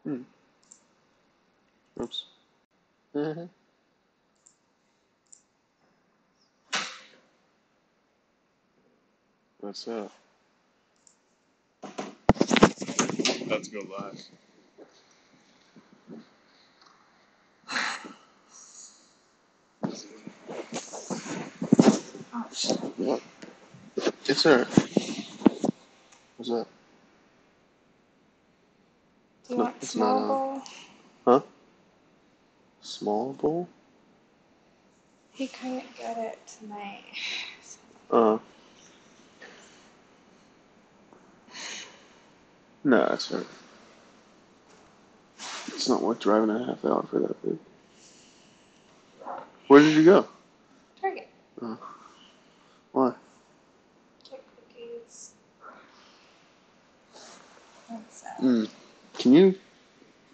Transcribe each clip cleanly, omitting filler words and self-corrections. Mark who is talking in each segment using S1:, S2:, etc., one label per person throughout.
S1: Hmm. Oops. Mm-hmm. What's up? Let's go live.
S2: Oh, shit.
S1: Yep. It's her. What's up?
S2: Do you
S1: No,
S2: want
S1: it's not
S2: small
S1: on.
S2: bowl?
S1: Huh? Small bowl?
S2: He couldn't get it tonight.
S1: Uh. No, it's her. It's not worth driving a half hour for that big. Where did you go?
S2: Target.
S1: Why?
S2: Get cookies. And salad.
S1: Can you?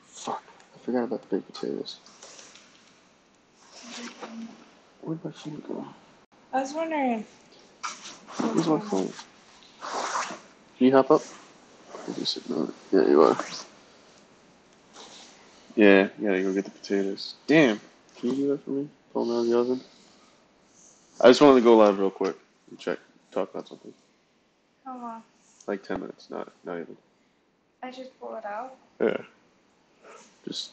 S1: Fuck. I forgot about the baked potatoes. Where'd my phone go?
S2: I was wondering.
S1: Where's my phone? Can you hop up? Are you sitting on it? Yeah, you are. Yeah, you gotta go get the potatoes. Damn. Can you do that for me? Pull them out of the oven. I just wanted to go live real quick and talk about something.
S2: How long?
S1: Like 10 minutes, not even.
S2: I just pull it out.
S1: Yeah. Just,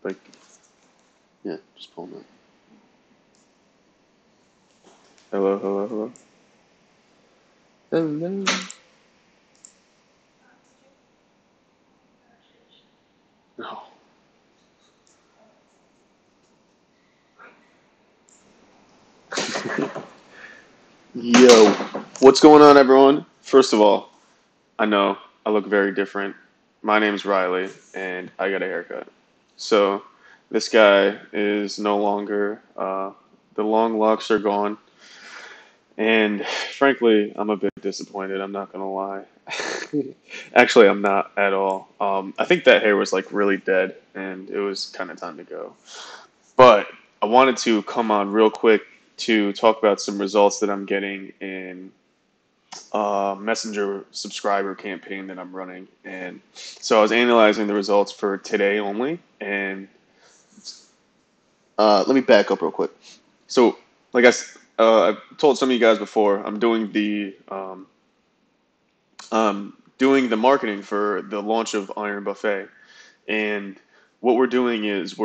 S1: like, yeah, just pull them out. Hello, hello, hello. Hello. No. Yo, what's going on, everyone? First of all, I know I look very different. My name's Riley, and I got a haircut. So, this guy is no longer, the long locks are gone, and frankly, I'm a bit disappointed, I'm not gonna lie. Actually, I'm not at all. I think that hair was like really dead, and it was kind of time to go. But I wanted to come on real quick to talk about some results that I'm getting in Messenger subscriber campaign that I'm running. And so I was analyzing the results for today only. And let me back up real quick. So, like I've told some of you guys before, I'm doing the marketing for the launch of Iron Buffet. And what we're doing is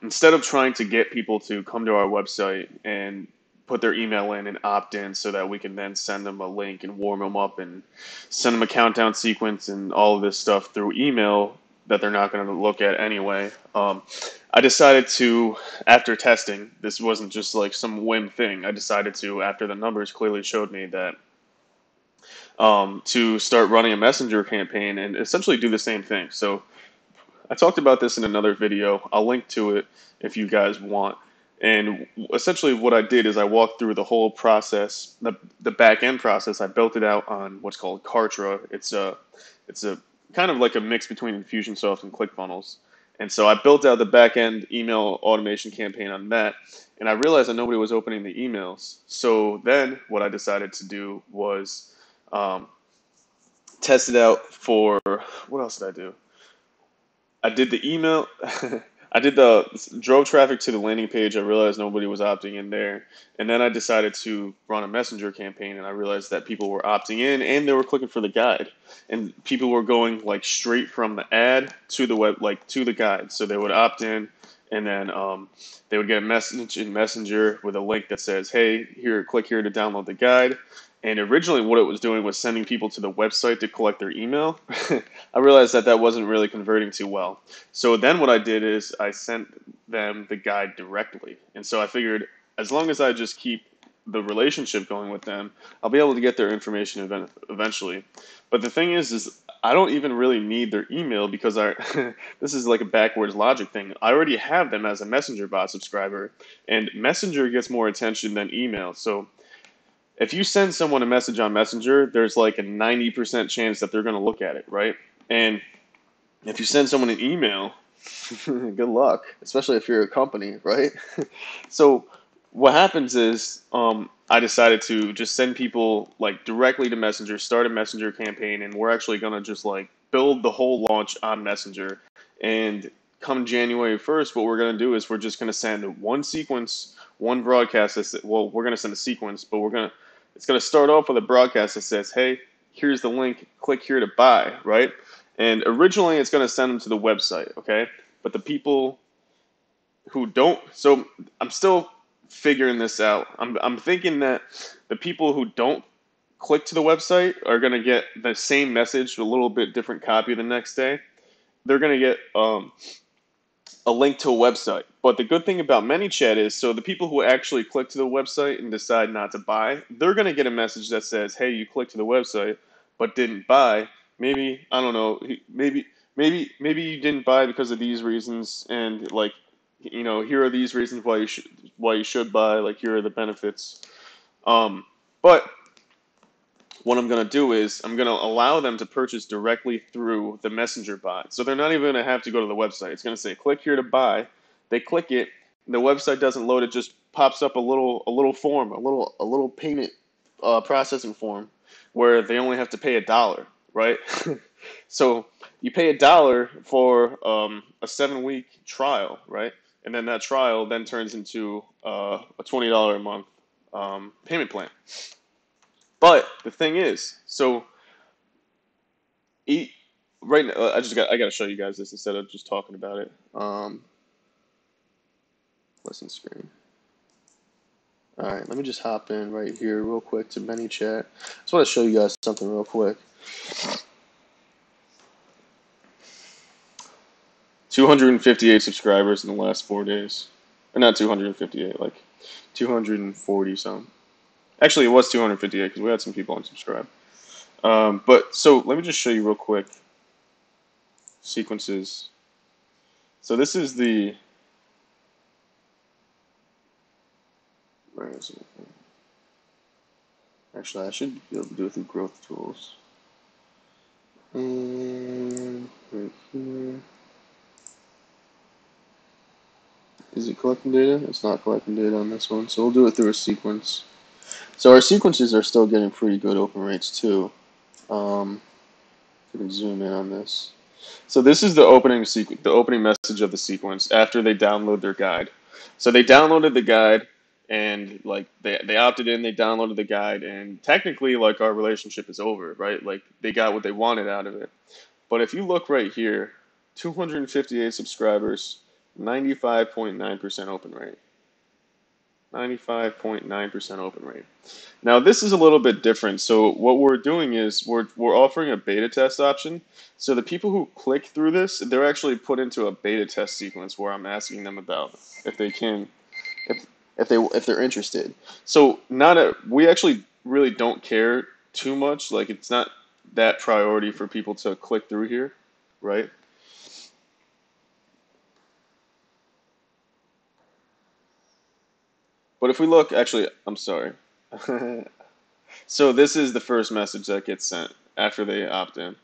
S1: instead of trying to get people to come to our website and put their email in and opt in so that we can then send them a link and warm them up and send them a countdown sequence and all of this stuff through email that they're not going to look at anyway. I decided to, after testing, this wasn't just like some whim thing. I decided to, after the numbers clearly showed me that, to start running a messenger campaign and essentially do the same thing. So I talked about this in another video. I'll link to it if you guys want. And essentially what I did is I walked through the whole process, the back end process. I built it out on what's called Kartra. It's a kind of like a mix between Infusionsoft and ClickFunnels. And so I built out the back end email automation campaign on that. And I realized that nobody was opening the emails. So then what I decided to do was test it out for, what else did I do? I did the email. I did the drove traffic to the landing page. I realized nobody was opting in there, and then I decided to run a messenger campaign. And I realized that people were opting in and they were clicking for the guide, and people were going like straight from the ad to the web, like to the guide. So they would opt in, and then they would get a message in Messenger with a link that says, "Hey, here, click here to download the guide." And originally, what it was doing was sending people to the website to collect their email. I realized that that wasn't really converting too well. So then what I did is I sent them the guide directly. And so I figured as long as I just keep the relationship going with them, I'll be able to get their information eventually. But the thing is I don't even really need their email because this is like a backwards logic thing. I already have them as a Messenger bot subscriber, and Messenger gets more attention than email. So if you send someone a message on Messenger, there's like a 90% chance that they're going to look at it, right? And if you send someone an email, good luck, especially if you're a company, right? So what happens is I decided to just send people like directly to Messenger, start a Messenger campaign, and we're actually gonna just like build the whole launch on Messenger. And come January 1st, what we're gonna do is we're just gonna send one sequence, one broadcast. Well, we're gonna send a sequence, but it's gonna start off with a broadcast that says, "Hey, here's the link. Click here to buy." Right? And originally, it's gonna send them to the website. Okay, but the people who don't. So I'm still figuring this out. I'm thinking that the people who don't click to the website are going to get the same message, a little bit different copy the next day. They're going to get a link to a website. But the good thing about Manychat is, so the people who actually click to the website and decide not to buy, they're going to get a message that says, "Hey, you clicked to the website but didn't buy. Maybe I don't know. Maybe you didn't buy because of these reasons, and like, here are these reasons why you should buy. Like, here are the benefits." But what I'm going to do is I'm going to allow them to purchase directly through the Messenger bot. So they're not even going to have to go to the website. It's going to say, "Click here to buy." They click it. The website doesn't load. It just pops up a little form, a little payment processing form where they only have to pay $1, right? So you pay $1 for a 7-week trial, right? And then that trial then turns into a $20 a month payment plan. But the thing is, so eat right now. I got to show you guys this instead of just talking about it. Listen screen. All right, let me just hop in right here real quick to Manychat. I just want to show you guys something real quick. 258 subscribers in the last 4 days. Or not 258, like 240 some. Actually, it was 258 because we had some people unsubscribe. But so let me just show you real quick sequences. So this is the. Where is it? Actually, I should be able to do it through growth tools. And right here. Is it collecting data? It's not collecting data on this one, so we'll do it through a sequence. So our sequences are still getting pretty good open rates too. We can zoom in on this. So this is the opening message of the sequence after they download their guide. So they downloaded the guide and like they opted in, they downloaded the guide, and technically like our relationship is over, right? Like they got what they wanted out of it. But if you look right here, 258 subscribers, 95.9% open rate. 95.9% open rate. Now this is a little bit different. So what we're doing is we're offering a beta test option. So the people who click through this, they're actually put into a beta test sequence where I'm asking them about if they can, if they're interested. So we actually really don't care too much. Like it's not that priority for people to click through here, right? But if we look, actually, I'm sorry. So this is the first message that gets sent after they opt in,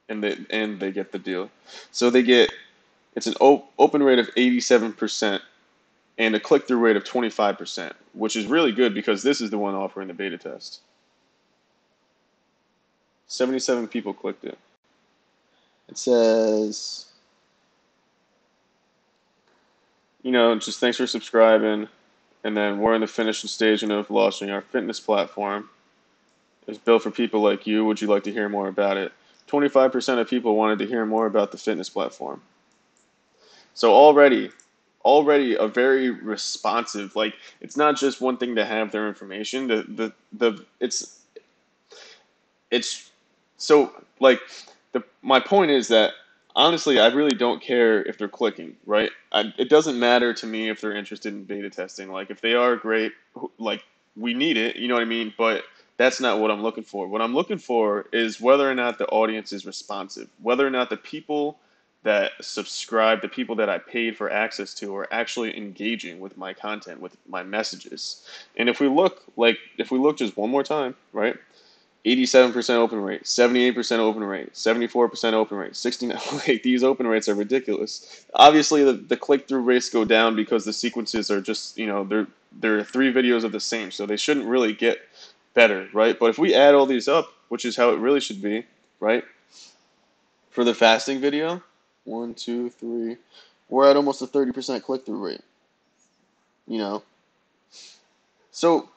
S1: and they get the deal. So it's an open rate of 87% and a click through rate of 25%, which is really good because this is the one offering the beta test. 77 people clicked it. It says, just thanks for subscribing, and then we're in the finishing stage of launching our fitness platform. It's built for people like you. Would you like to hear more about it? 25% of people wanted to hear more about the fitness platform. So already a very responsive. Like it's not just one thing to have their information. It's so like my point is that honestly, I really don't care if they're clicking, right? It doesn't matter to me if they're interested in beta testing. Like if they are great, like we need it, you know what I mean? But that's not what I'm looking for. What I'm looking for is whether or not the audience is responsive, whether or not the people that subscribe, the people that I paid for access to, are actually engaging with my content, with my messages. And if we look just one more time, right? 87% open rate, 78% open rate, 74% open rate, 69. Like these open rates are ridiculous. Obviously, the click through rates go down because the sequences are just they're 3 videos of the same, so they shouldn't really get better, right? But if we add all these up, which is how it really should be, right? For the fasting video, 1, 2, 3, we're at almost a 30% click-through rate, you know? So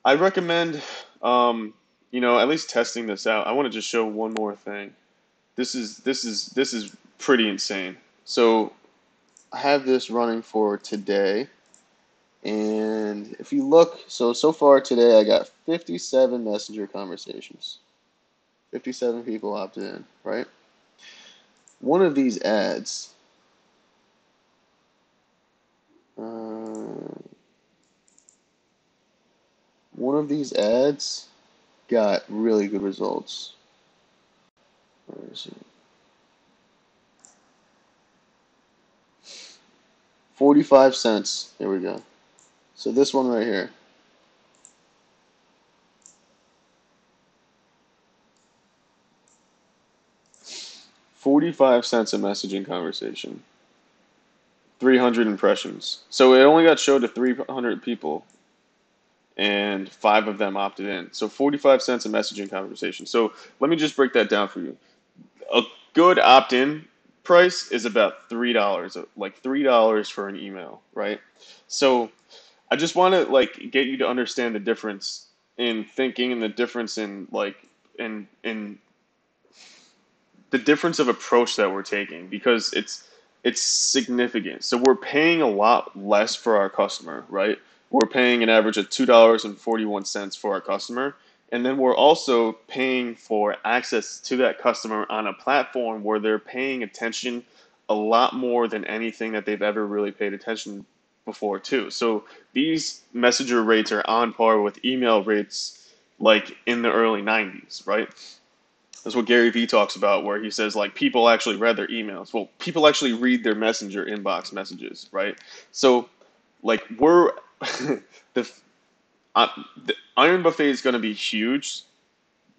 S1: I recommend, at least testing this out. I want to just show one more thing. This is pretty insane. So I have this running for today, and if you look, so far today I got 57 messenger conversations. 57 people opted in, right? One of these ads, uh, got really good results. Where is it? 45 cents. There we go. So this one right here. 45 cents a messaging conversation. 300 impressions. So it only got showed to 300 people, and 5 of them opted in. So 45 cents a messaging conversation. So let me just break that down for you. A good opt-in price is about $3, like $3 for an email, right? So I just want to get you to understand the difference in thinking and the difference in in the difference of approach that we're taking, because it's significant. So we're paying a lot less for our customer, right? We're paying an average of $2.41 for our customer, and then we're also paying for access to that customer on a platform where they're paying attention a lot more than anything that they've ever really paid attention before too. So these messenger rates are on par with email rates like in the early 90s, right? That's what Gary Vee talks about, where he says people actually read their emails. Well, people actually read their messenger inbox messages, right? So we're the the Iron Buffet is going to be huge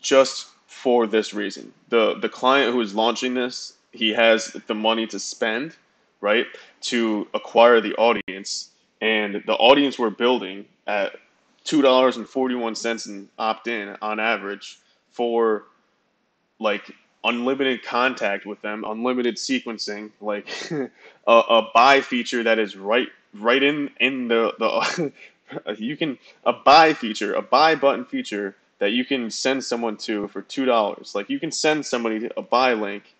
S1: just for this reason. The client who is launching this, he has the money to spend, right, to acquire the audience, and the audience we're building at $2.41 in opt-in on average for unlimited contact with them, unlimited sequencing, a buy feature that is right in the you can a buy feature, a buy button feature that you can send someone to for $2. Like you can send somebody a buy link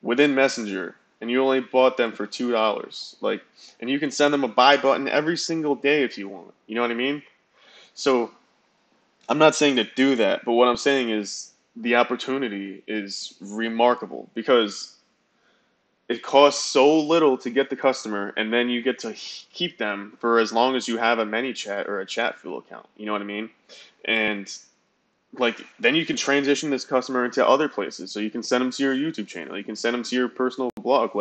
S1: within Messenger, and you only bought them for $2. And you can send them a buy button every single day if you want. You know what I mean? So I'm not saying to do that, but what I'm saying is the opportunity is remarkable because it costs so little to get the customer, and then you get to keep them for as long as you have a Manychat or a Chatfuel account. You know what I mean? And then you can transition this customer into other places. So you can send them to your YouTube channel. You can send them to your personal blog.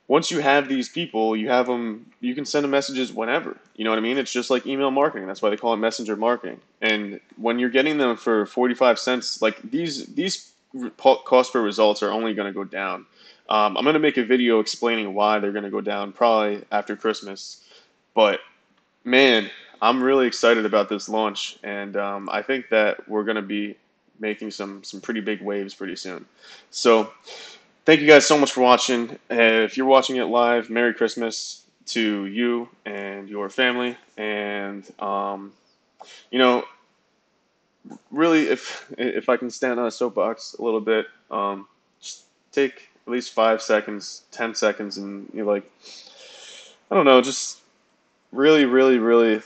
S1: Once you have these people, you have them, you can send them messages whenever. You know what I mean? It's just like email marketing. That's why they call it messenger marketing. And when you're getting them for 45 cents, these cost per results are only going to go down. I'm going to make a video explaining why they're going to go down probably after Christmas. But man, I'm really excited about this launch, and I think that we're going to be making some pretty big waves pretty soon. So thank you guys so much for watching. If you're watching it live, Merry Christmas to you and your family. And you know, really, if I can stand on a soapbox a little bit, just take at least 5 seconds, 10 seconds, and I don't know, just really, really, really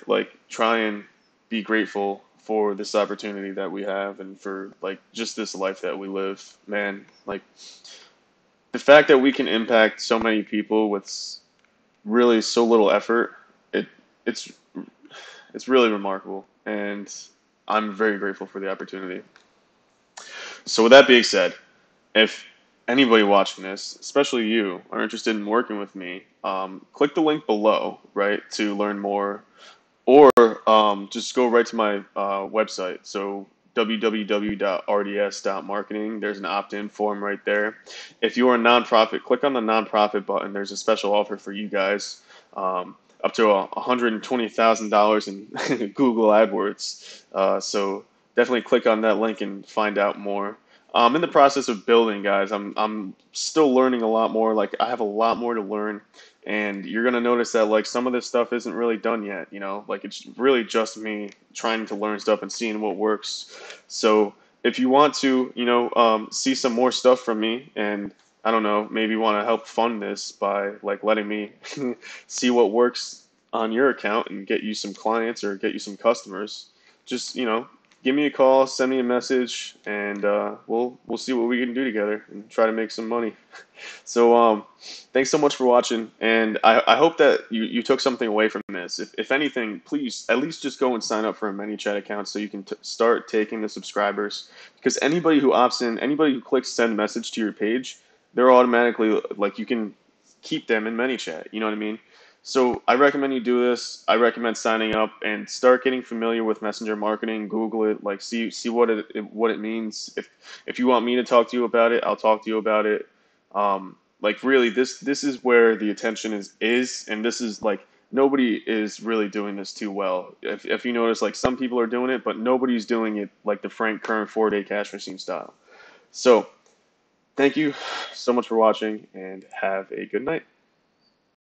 S1: try and be grateful for this opportunity that we have and for just this life that we live. Man, the fact that we can impact so many people with really so little effort, it it's it's really remarkable, and I'm very grateful for the opportunity. So with that being said, if anybody watching this, especially you, are interested in working with me, click the link below, right, to learn more, or just go right to my website. So www.rdsmarketing. There's an opt-in form right there. If you're a nonprofit, click on the nonprofit button. There's a special offer for you guys. up to $120,000 in Google AdWords. So definitely click on that link and find out more. I'm in the process of building, guys. I'm still learning a lot more. Like I have a lot more to learn, and you're gonna notice that like some of this stuff isn't really done yet. You know, like it's really just me trying to learn stuff and seeing what works. So if you want to, see some more stuff from me, and I don't know, maybe want to help fund this by like letting me see what works on your account and get you some clients or get you some customers, just give me a call, send me a message, and we'll see what we can do together and try to make some money. So thanks so much for watching, and I hope that you took something away from this. If anything, please at least just go and sign up for a ManyChat account so you can start taking the subscribers. Because anybody who opts in, anybody who clicks send message to your page, they're automatically like you can keep them in ManyChat. You know what I mean? So I recommend you do this. I recommend signing up and start getting familiar with messenger marketing. Google it, like see what it means. If you want me to talk to you about it, I'll talk to you about it. Like really, this is where the attention is, and this is like nobody is really doing this too well. If you notice, like some people are doing it, but nobody's doing it like the Frank Kern 4-day cash machine style. So thank you so much for watching, and have a good night.